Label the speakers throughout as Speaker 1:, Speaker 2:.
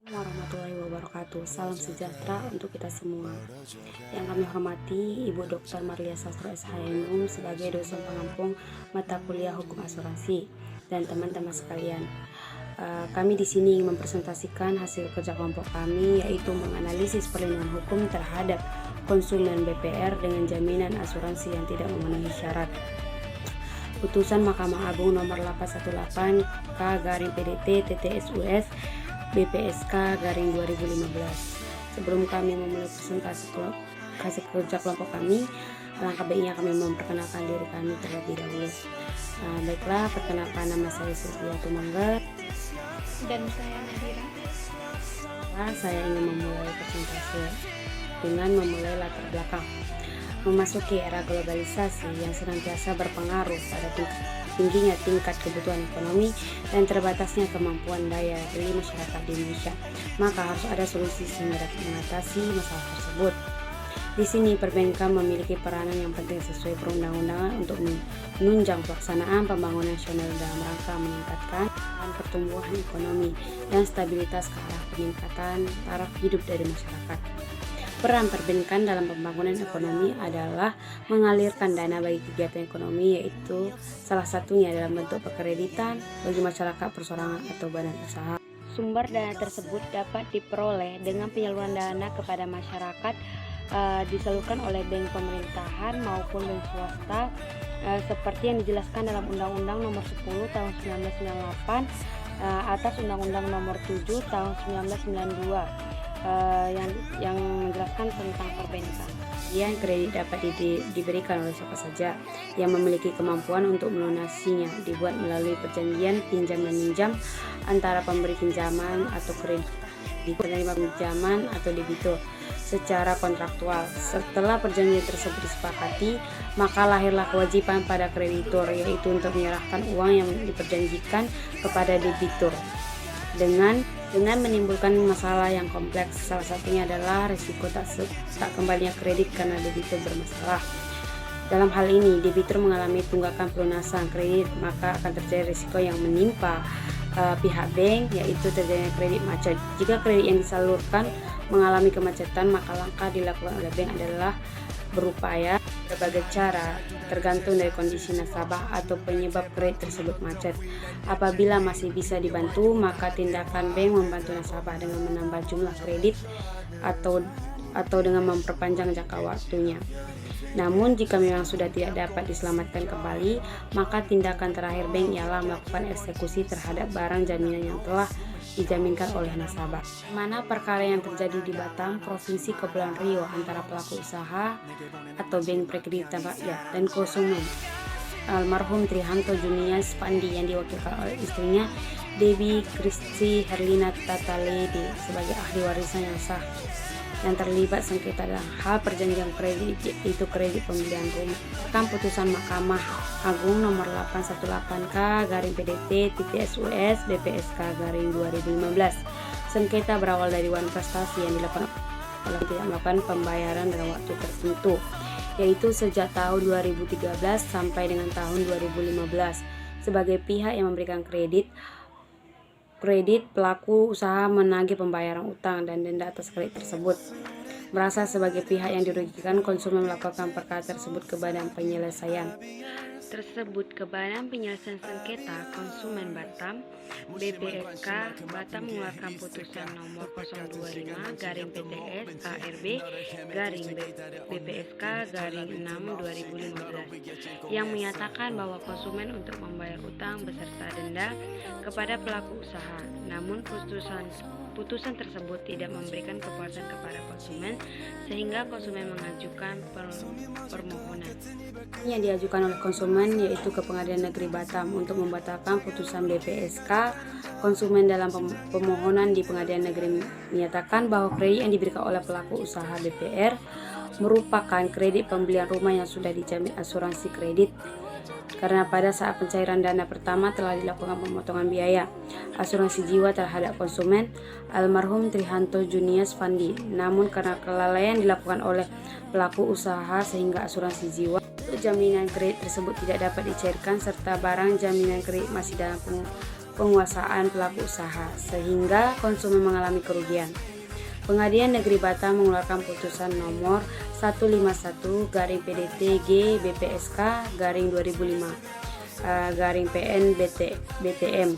Speaker 1: Warahmatullahi wabarakatuh. Salam sejahtera untuk kita semua. Yang kami hormati Ibu Dr. Marlia Sastro SHMM sebagai dosen pengampung mata kuliah Hukum Asuransi dan teman-teman sekalian. Kami di sini ingin mempresentasikan hasil kerja kelompok kami, yaitu menganalisis perlindungan hukum terhadap konsumen BPR dengan jaminan asuransi yang tidak memenuhi syarat. Putusan Mahkamah Agung nomor 818 K/PDT TTSUS BPSK garing 2015. Sebelum kami memulai presentasi hasil kerja kelompok kami, alangkah baiknya kami memperkenalkan diri kami terlebih dahulu. Baiklah, perkenalkan, nama saya Sylvia Tumangga
Speaker 2: dan saya Nadira.
Speaker 1: Saya ingin memulai presentasi dengan memulai latar belakang. Memasuki era globalisasi yang senantiasa berpengaruh pada tingginya tingkat kebutuhan ekonomi dan terbatasnya kemampuan daya beli masyarakat di Indonesia, maka harus ada solusi sehingga dapat mengatasi masalah tersebut. Di sini perbankan memiliki peranan yang penting sesuai perundang-undangan untuk menunjang pelaksanaan pembangunan nasional dalam rangka meningkatkan pertumbuhan ekonomi dan stabilitas ke arah peningkatan taraf hidup dari masyarakat. Peran perbankan dalam pembangunan ekonomi adalah mengalirkan dana bagi kegiatan ekonomi, yaitu salah satunya dalam bentuk perkreditan bagi masyarakat perseorangan atau badan usaha. Sumber dana tersebut dapat diperoleh dengan penyaluran dana kepada masyarakat, disalurkan oleh bank pemerintahan maupun bank swasta, seperti yang dijelaskan dalam Undang-Undang Nomor 10 Tahun 1998 atas Undang-Undang Nomor 7 Tahun 1992 yang menjelaskan tentang perbankan. Yang kredit dapat diberikan oleh siapa saja yang memiliki kemampuan untuk melunasinya, dibuat melalui perjanjian pinjam dan minjam antara pemberi pinjaman atau kredit, penerima pinjaman atau debitur secara kontraktual. Setelah perjanjian tersebut disepakati, maka lahirlah kewajiban pada kreditur, yaitu untuk menyerahkan uang yang diperjanjikan kepada debitur dengan menimbulkan masalah yang kompleks. Salah satunya adalah risiko tak kembalinya kredit karena debitur bermasalah. Dalam hal ini, debitur mengalami tunggakan pelunasan kredit, maka akan terjadi risiko yang menimpa pihak bank, yaitu terjadinya kredit macet. Jika kredit yang disalurkan mengalami kemacetan, maka langkah dilakukan oleh bank adalah berupaya berbagai cara, tergantung dari kondisi nasabah atau penyebab kredit tersebut macet. Apabila masih bisa dibantu, maka tindakan bank membantu nasabah dengan menambah jumlah kredit atau dengan memperpanjang jangka waktunya. Namun jika memang sudah tidak dapat diselamatkan kembali, maka tindakan terakhir bank ialah melakukan eksekusi terhadap barang jaminan yang telah dijaminkan oleh nasabah. Mana perkara yang terjadi di Batam, Provinsi Kepulauan Riau, antara pelaku usaha atau bank perkreditan rakyat dan konsumen almarhum Trihanto Junias Pandi yang diwakilkan oleh istrinya Debbie Kristi Herlina Tatalede sebagai ahli warisan yang sah, yang terlibat sengketa dalam hal perjanjian kredit, yaitu kredit pembelian rumah. Putusan Mahkamah Agung nomor 818 K/PDT TTSUS BPSK garing 2015. Sengketa berawal dari wan prestasi yang dilakukan oleh tidak melakukan pembayaran dalam waktu tertentu, yaitu sejak tahun 2013 sampai dengan tahun 2015. Sebagai pihak yang memberikan kredit, pelaku usaha menagih pembayaran utang dan denda atas kredit tersebut. Merasa sebagai pihak yang dirugikan, konsumen melaporkan perkara tersebut ke Badan Penyelesaian Sengketa Konsumen Batam BPSK. Batam mengeluarkan putusan nomor 025/PTS ARB BPSK 6/2015 yang menyatakan bahwa konsumen untuk membayar utang beserta denda kepada pelaku usaha. Namun putusan tersebut tidak memberikan kepuasan kepada konsumen, sehingga konsumen mengajukan permohonan yang diajukan oleh konsumen, yaitu ke Pengadilan Negeri Batam untuk membatalkan putusan BPSK. Konsumen dalam pemohonan di Pengadilan Negeri menyatakan bahwa kredit yang diberikan oleh pelaku usaha BPR merupakan kredit pembelian rumah yang sudah dijamin asuransi kredit, karena pada saat pencairan dana pertama telah dilakukan pemotongan biaya asuransi jiwa terhadap konsumen almarhum Trihanto Junias Pandi. Namun karena kelalaian dilakukan oleh pelaku usaha sehingga asuransi jiwa jaminan kredit tersebut tidak dapat dicairkan serta barang jaminan kredit masih dalam penguasaan pelaku usaha sehingga konsumen mengalami kerugian. Pengadilan Negeri Batam mengeluarkan putusan nomor 151 garing PDT G BPSK garing 2005 garing PN BTM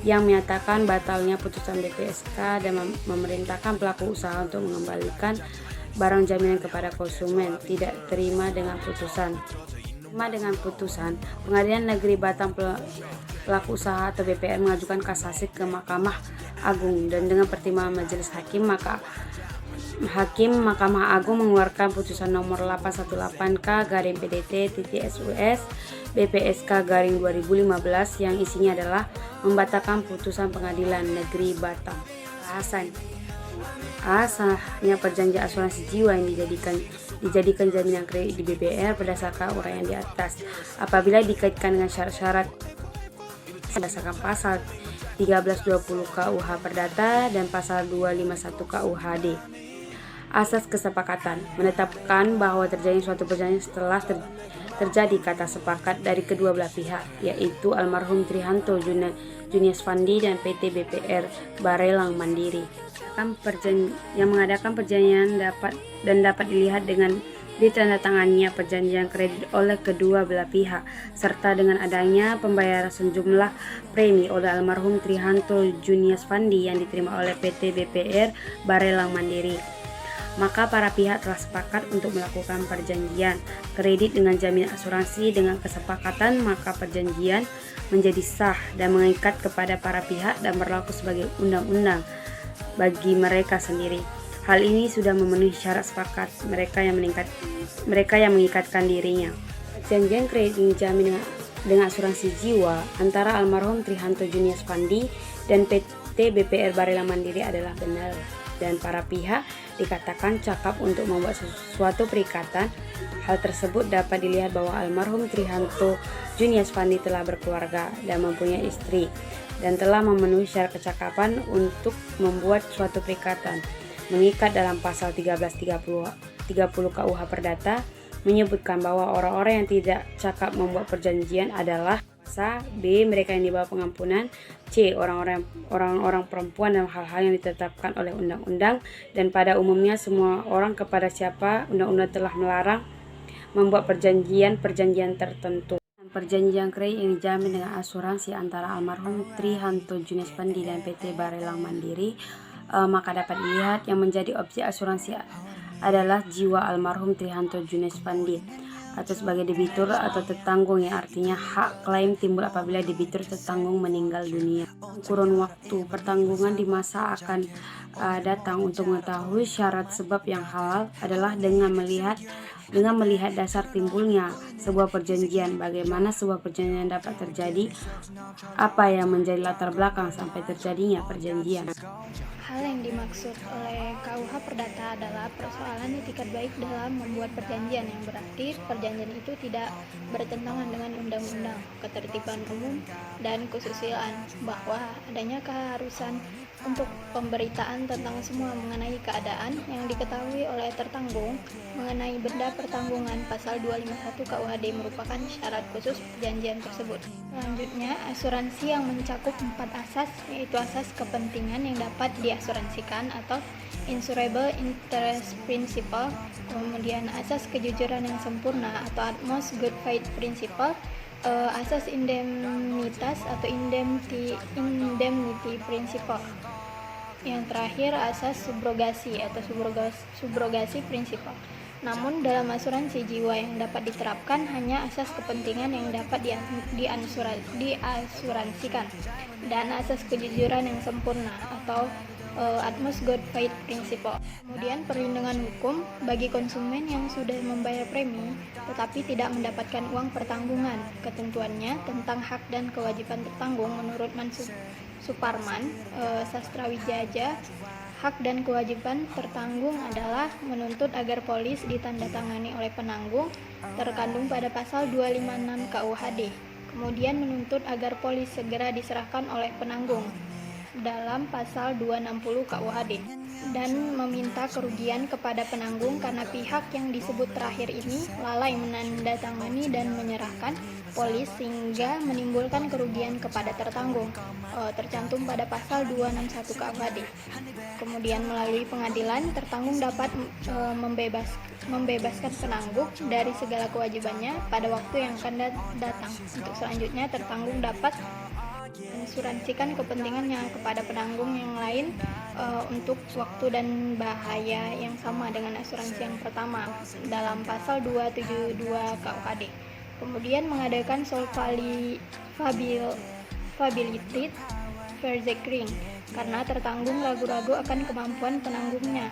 Speaker 1: yang menyatakan batalnya putusan BPSK dan memerintahkan pelaku usaha untuk mengembalikan barang jaminan kepada konsumen tidak terima dengan putusan. Pengadilan Negeri Batam pelaku usaha atau BPR mengajukan kasasi ke Mahkamah Agung dan dengan pertimbangan majelis hakim maka Mahkamah Agung mengeluarkan putusan nomor 818K garing PDT.SUS BPSK garing 2015 yang isinya adalah membatalkan putusan Pengadilan Negeri Batam. Sahnya perjanjian asuransi jiwa yang dijadikan jaminan kredit di BPR berdasarkan uraian di atas apabila dikaitkan dengan syarat-syarat berdasarkan pasal 1320 KUH Perdata dan pasal 251 KUHD. Asas kesepakatan menetapkan bahwa terjadi suatu perjanjian setelah terjadi kata sepakat dari kedua belah pihak, yaitu almarhum Trihanto Juniasvandi dan PT BPR Barelang Mandiri yang mengadakan perjanjian dapat dilihat dengan ditandatanganinya perjanjian kredit oleh kedua belah pihak serta dengan adanya pembayaran sejumlah premi oleh almarhum Trihanto Juniasvandi yang diterima oleh PT BPR Barelang Mandiri. Maka para pihak telah sepakat untuk melakukan perjanjian kredit dengan jaminan asuransi. Dengan kesepakatan maka perjanjian menjadi sah dan mengikat kepada para pihak dan berlaku sebagai undang-undang bagi mereka sendiri. Hal ini sudah memenuhi syarat sepakat mereka yang mengikatkan dirinya. Perjanjian kredit dijamin dengan asuransi jiwa antara almarhum Trihanto Juniasvandi dan PT BPR Barelang Mandiri adalah benar dan para pihak dikatakan cakap untuk membuat suatu perikatan. Hal tersebut dapat dilihat bahwa almarhum Trihanto Juniasvandi telah berkeluarga dan mempunyai istri dan telah memenuhi syarat kecakapan untuk membuat suatu perikatan. Mengikat dalam pasal 1330 KUH Perdata menyebutkan bahwa orang-orang yang tidak cakap membuat perjanjian adalah B. Mereka yang di bawah pengampunan, C. Orang-orang perempuan dalam hal-hal yang ditetapkan oleh undang-undang dan pada umumnya semua orang kepada siapa undang-undang telah melarang membuat perjanjian tertentu. Perjanjian kredit yang dijamin dengan asuransi antara almarhum Trihanto Juniasvandi dan PT Barelang Mandiri maka dapat dilihat yang menjadi objek asuransi adalah jiwa almarhum Trihanto Juniasvandi atau sebagai debitur atau tertanggung, yang artinya hak klaim timbul apabila debitur tertanggung meninggal dunia. Kurun waktu pertanggungan di masa akan datang untuk mengetahui syarat sebab yang halal adalah dengan melihat dasar timbulnya sebuah perjanjian, bagaimana sebuah perjanjian dapat terjadi, apa yang menjadi latar belakang sampai terjadinya perjanjian.
Speaker 2: Hal yang dimaksud oleh KUH Perdata adalah persoalan etikat baik dalam membuat perjanjian, yang berarti perjanjian itu tidak bertentangan dengan undang-undang, ketertiban umum, dan kesusilaan, bahwa adanya keharusan untuk pemberitaan tentang semua mengenai keadaan yang diketahui oleh tertanggung mengenai benda pertanggungan. Pasal 251 KUHD merupakan syarat khusus perjanjian tersebut. Selanjutnya, asuransi yang mencakup 4 asas, yaitu asas kepentingan yang dapat diasuransikan atau insurable interest principle, kemudian asas kejujuran yang sempurna atau utmost good faith principle, asas indemnitas atau indemnity principle. Yang terakhir asas subrogasi atau subrogasi principle. Namun dalam asuransi jiwa yang dapat diterapkan hanya asas kepentingan yang dapat diasuransikan dan asas kejujuran yang sempurna atau utmost good faith principle. Kemudian perlindungan hukum bagi konsumen yang sudah membayar premi tetapi tidak mendapatkan uang pertanggungan. Ketentuannya tentang hak dan kewajiban tertanggung menurut Suparman Sastrawijaja, hak dan kewajiban tertanggung adalah menuntut agar polis ditandatangani oleh penanggung terkandung pada pasal 256 KUHD. Kemudian menuntut agar polis segera diserahkan oleh penanggung dalam pasal 260 KUHD dan meminta kerugian kepada penanggung karena pihak yang disebut terakhir ini lalai menandatangani dan menyerahkan polis sehingga menimbulkan kerugian kepada tertanggung, tercantum pada pasal 261 KUHD. Kemudian melalui pengadilan, tertanggung dapat membebaskan penanggung dari segala kewajibannya pada waktu yang akan datang. Untuk selanjutnya, tertanggung dapat mensuransikan kepentingannya kepada penanggung yang lain untuk waktu dan bahaya yang sama dengan asuransi yang pertama dalam pasal 272 KUHD. Kemudian mengadakan solvability verzekering karena tertanggung ragu-ragu akan kemampuan penanggungnya,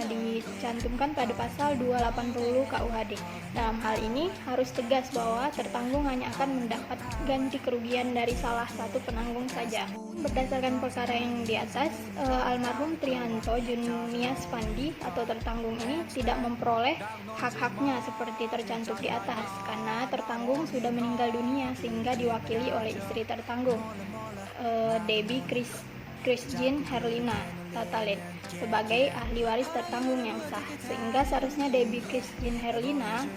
Speaker 2: dicantumkan pada pasal 280 KUHD. Dalam hal ini harus tegas bahwa tertanggung hanya akan mendapat ganti kerugian dari salah satu penanggung saja. Berdasarkan perkara yang di atas, almarhum Trihanto Junias Pandi atau tertanggung ini tidak memperoleh hak-haknya seperti tercantum di atas karena tertanggung sudah meninggal dunia sehingga diwakili oleh istri tertanggung, Debbie Christine Herlina Tatalet, sebagai ahli waris tertanggung yang sah, sehingga seharusnya Debbie Christine Herlina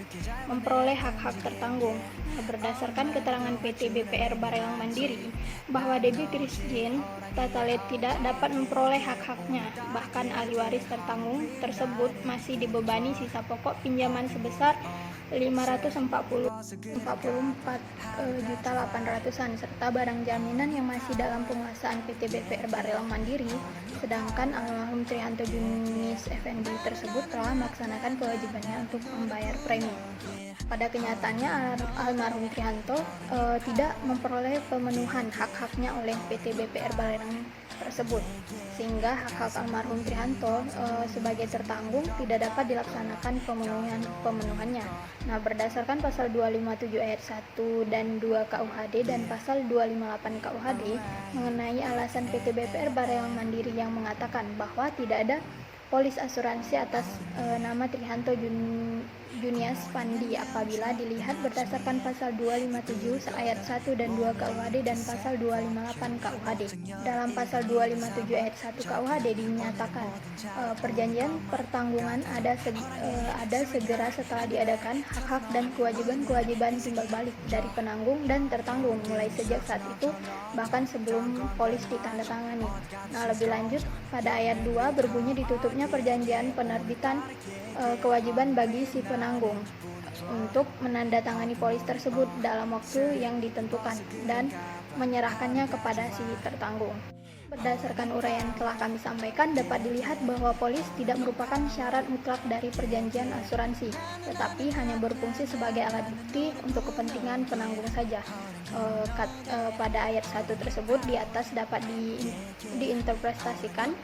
Speaker 2: memperoleh hak-hak tertanggung. Berdasarkan keterangan PT BPR Barelang Mandiri bahwa Debbie Christine Tatalet tidak dapat memperoleh hak-haknya, bahkan ahli waris tertanggung tersebut masih dibebani sisa pokok pinjaman sebesar 544.800.000 serta barang jaminan yang masih dalam penguasaan PT BPR Barelang Mandiri, sedangkan almarhum Trihanto Junias Effendi tersebut telah melaksanakan kewajibannya untuk membayar premi. Pada kenyataannya almarhum Trihanto tidak memperoleh pemenuhan hak-haknya oleh PT BPR Barelang tersebut, sehingga hak-hak almarhum Trihanto sebagai tertanggung tidak dapat dilaksanakan pemenuhannya. Nah, berdasarkan pasal 257 ayat 1 dan 2 KUHD dan pasal 258 KUHD mengenai alasan PT BPR Barelang Mandiri yang mengatakan bahwa tidak ada polis asuransi atas nama Trihanto Junias Pandi apabila dilihat berdasarkan pasal 257 ayat 1 dan 2 KUHD dan pasal 258 KUHD. Dalam pasal 257 ayat 1 KUHD dinyatakan perjanjian pertanggungan ada segera setelah diadakan hak-hak dan kewajiban-kewajiban timbal balik dari penanggung dan tertanggung mulai sejak saat itu bahkan sebelum polis ditandatangani. Nah, lebih lanjut pada ayat 2 berbunyi ditutupnya perjanjian penerbitan kewajiban bagi si penanggung untuk menandatangani polis tersebut dalam waktu yang ditentukan dan menyerahkannya kepada si tertanggung. Berdasarkan uraian yang telah kami sampaikan, dapat dilihat bahwa polis tidak merupakan syarat mutlak dari perjanjian asuransi, tetapi hanya berfungsi sebagai alat bukti untuk kepentingan penanggung saja. Pada ayat 1 tersebut di atas dapat diinterpretasikan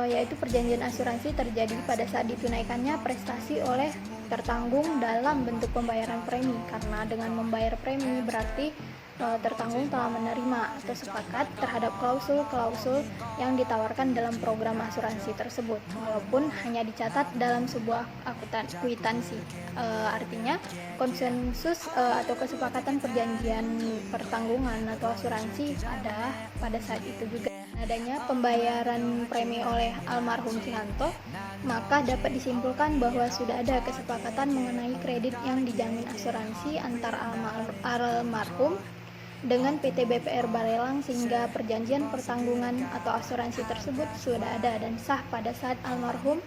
Speaker 2: yaitu perjanjian asuransi terjadi pada saat ditunaikannya prestasi oleh tertanggung dalam bentuk pembayaran premi, karena dengan membayar premi berarti tertanggung telah menerima atau sepakat terhadap klausul-klausul yang ditawarkan dalam program asuransi tersebut, walaupun hanya dicatat dalam sebuah kwitansi. Artinya konsensus atau kesepakatan perjanjian pertanggungan atau asuransi ada pada saat itu juga. Adanya pembayaran premi oleh almarhum Trihanto, maka dapat disimpulkan bahwa sudah ada kesepakatan mengenai kredit yang dijamin asuransi antara almarhum dengan PT BPR Barelang, sehingga perjanjian pertanggungan atau asuransi tersebut sudah ada dan sah pada saat almarhum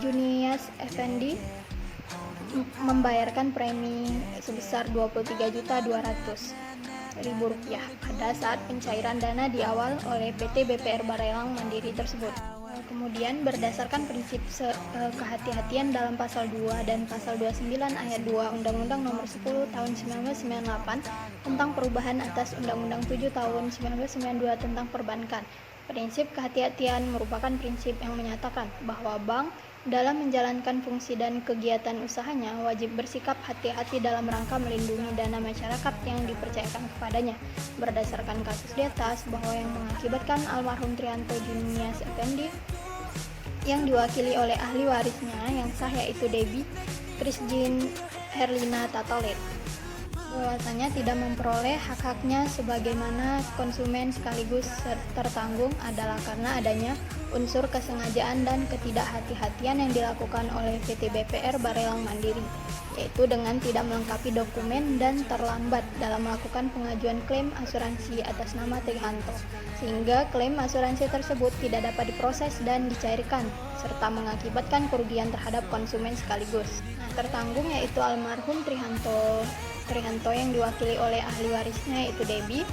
Speaker 2: Junias Effendi membayarkan premi sebesar Rp23.200.000 pada saat pencairan dana di awal oleh PT BPR Barelang Mandiri tersebut. Kemudian berdasarkan prinsip kehati-hatian dalam pasal 2 dan pasal 29 ayat 2 Undang-Undang Nomor 10 Tahun 1998 tentang perubahan atas Undang-Undang 7 Tahun 1992 tentang perbankan. Prinsip kehati-hatian merupakan prinsip yang menyatakan bahwa bank dalam menjalankan fungsi dan kegiatan usahanya wajib bersikap hati-hati dalam rangka melindungi dana masyarakat yang dipercayakan kepadanya. Berdasarkan kasus di atas, bahwa yang mengakibatkan almarhum Trihanto Junias Effendi yang diwakili oleh ahli warisnya yang sah yaitu Debbie Christine Herlina Tatalet bahwasanya tidak memperoleh hak-haknya sebagaimana konsumen sekaligus tertanggung adalah karena adanya unsur kesengajaan dan ketidakhati-hatian yang dilakukan oleh PT BPR Barelang Mandiri, yaitu dengan tidak melengkapi dokumen dan terlambat dalam melakukan pengajuan klaim asuransi atas nama Trihanto, sehingga klaim asuransi tersebut tidak dapat diproses dan dicairkan, serta mengakibatkan kerugian terhadap konsumen sekaligus. Tertanggung yaitu almarhum Trihanto yang diwakili oleh ahli warisnya yaitu Debbie,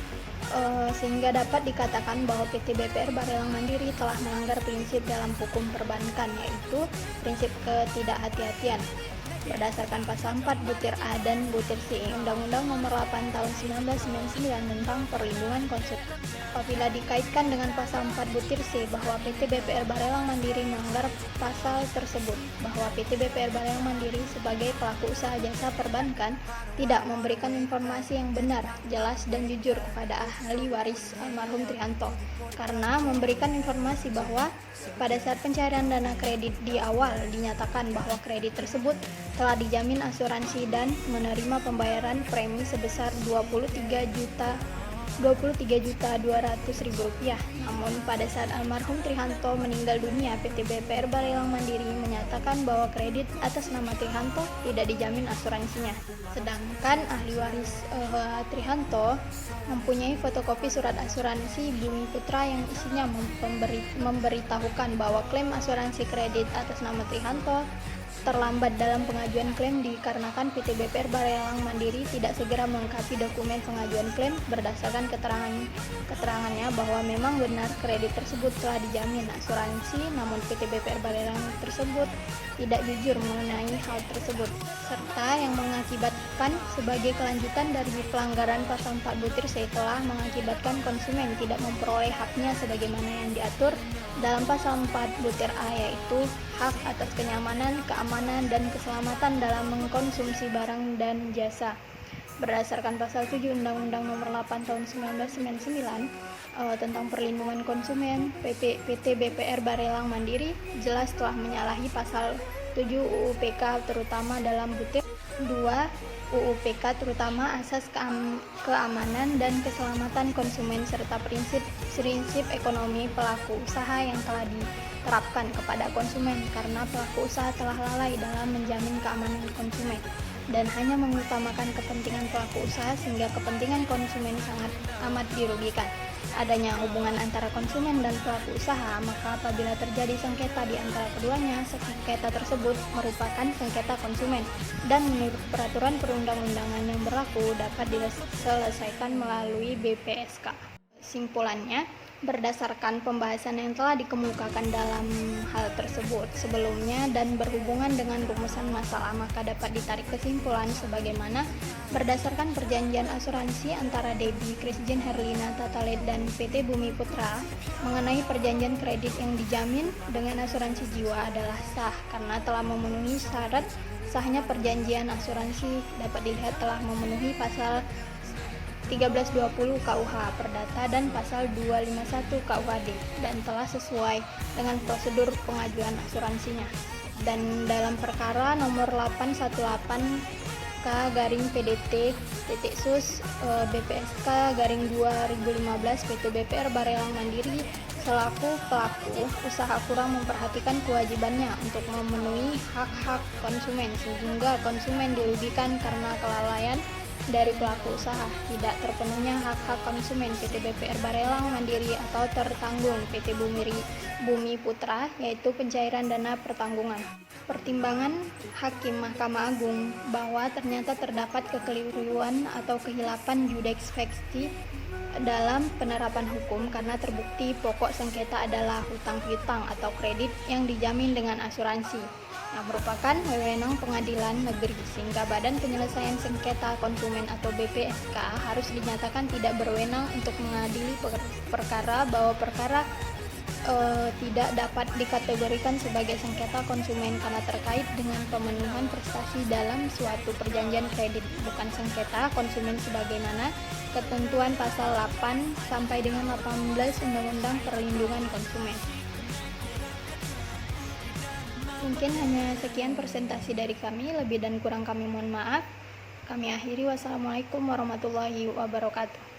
Speaker 2: sehingga dapat dikatakan bahwa PT BPR Barelang Mandiri telah melanggar prinsip dalam hukum perbankan, yaitu prinsip ketidakhati-hatian berdasarkan pasal 4 butir A dan butir C Undang-Undang Nomor 8 Tahun 1999 tentang Perlindungan Konsumen. Apabila dikaitkan dengan pasal 4 butir C bahwa PT BPR Barelang Mandiri melanggar pasal tersebut, bahwa PT BPR Barelang Mandiri sebagai pelaku usaha jasa perbankan tidak memberikan informasi yang benar, jelas dan jujur kepada ahli waris almarhum Trihanto, karena memberikan informasi bahwa pada saat pencairan dana kredit di awal dinyatakan bahwa kredit tersebut telah dijamin asuransi dan menerima pembayaran premi sebesar Rp23.200.000. Namun pada saat almarhum Trihanto meninggal dunia, PT BPR Barelang Mandiri menyatakan bahwa kredit atas nama Trihanto tidak dijamin asuransinya. Sedangkan ahli waris Trihanto mempunyai fotokopi surat asuransi Bumi Putra yang isinya memberitahukan bahwa klaim asuransi kredit atas nama Trihanto terlambat dalam pengajuan klaim dikarenakan PT BPR Barelang Mandiri tidak segera melengkapi dokumen pengajuan klaim berdasarkan keterangannya bahwa memang benar kredit tersebut telah dijamin asuransi, namun PT BPR Barelang tersebut tidak jujur mengenai hal tersebut, serta yang mengakibatkan sebagai kelanjutan dari pelanggaran pasal 4 butir C telah mengakibatkan konsumen tidak memperoleh haknya sebagaimana yang diatur dalam pasal 4 butir A, yaitu hak atas kenyamanan, keamanan, dan keselamatan dalam mengkonsumsi barang dan jasa. Berdasarkan pasal 7 Undang-Undang Nomor 8 Tahun 1999 tentang Perlindungan Konsumen, PT BPR Barelang Mandiri jelas telah menyalahi pasal 7 UU PK terutama dalam butir 2 UU PK terutama asas keamanan dan keselamatan konsumen serta prinsip ekonomi pelaku usaha yang telah diterapkan kepada konsumen, karena pelaku usaha telah lalai dalam menjamin keamanan konsumen dan hanya mengutamakan kepentingan pelaku usaha sehingga kepentingan konsumen sangat amat dirugikan. Adanya hubungan antara konsumen dan pelaku usaha, maka apabila terjadi sengketa di antara keduanya, sengketa tersebut merupakan sengketa konsumen dan menurut peraturan perundang-undangan yang berlaku dapat diselesaikan melalui BPSK. Simpulannya, berdasarkan pembahasan yang telah dikemukakan dalam hal tersebut sebelumnya dan berhubungan dengan rumusan masalah, maka dapat ditarik kesimpulan sebagaimana berdasarkan perjanjian asuransi antara Debbie Christine Herlina Tatalet dan PT Bumi Putra mengenai perjanjian kredit yang dijamin dengan asuransi jiwa adalah sah karena telah memenuhi syarat sahnya perjanjian asuransi dapat dilihat telah memenuhi pasal 1320 KUH Perdata dan pasal 251 KUHD dan telah sesuai dengan prosedur pengajuan asuransinya. Dan dalam perkara nomor 818 K/PDT sus BPSK 2015 PT BPR Barelang Mandiri selaku pelaku usaha kurang memperhatikan kewajibannya untuk memenuhi hak-hak konsumen sehingga konsumen dirugikan karena kelalaian dari pelaku usaha, tidak terpenuhnya hak-hak konsumen PT BPR Barelang Mandiri atau tertanggung PT Bumi Putra, yaitu pencairan dana pertanggungan. Pertimbangan Hakim Mahkamah Agung bahwa ternyata terdapat kekeliruan atau kehilapan judeks facti dalam penerapan hukum karena terbukti pokok sengketa adalah hutang piutang atau kredit yang dijamin dengan asuransi yang merupakan wewenang pengadilan negeri, sehingga Badan Penyelesaian Sengketa Konsumen atau BPSK harus dinyatakan tidak berwenang untuk mengadili perkara bahwa perkara tidak dapat dikategorikan sebagai sengketa konsumen karena terkait dengan pemenuhan prestasi dalam suatu perjanjian kredit, bukan sengketa konsumen sebagaimana ketentuan pasal 8 sampai dengan 18 Undang-Undang Perlindungan Konsumen. Mungkin hanya sekian presentasi dari kami, lebih dan kurang kami mohon maaf. Kami akhiri, wassalamualaikum warahmatullahi wabarakatuh.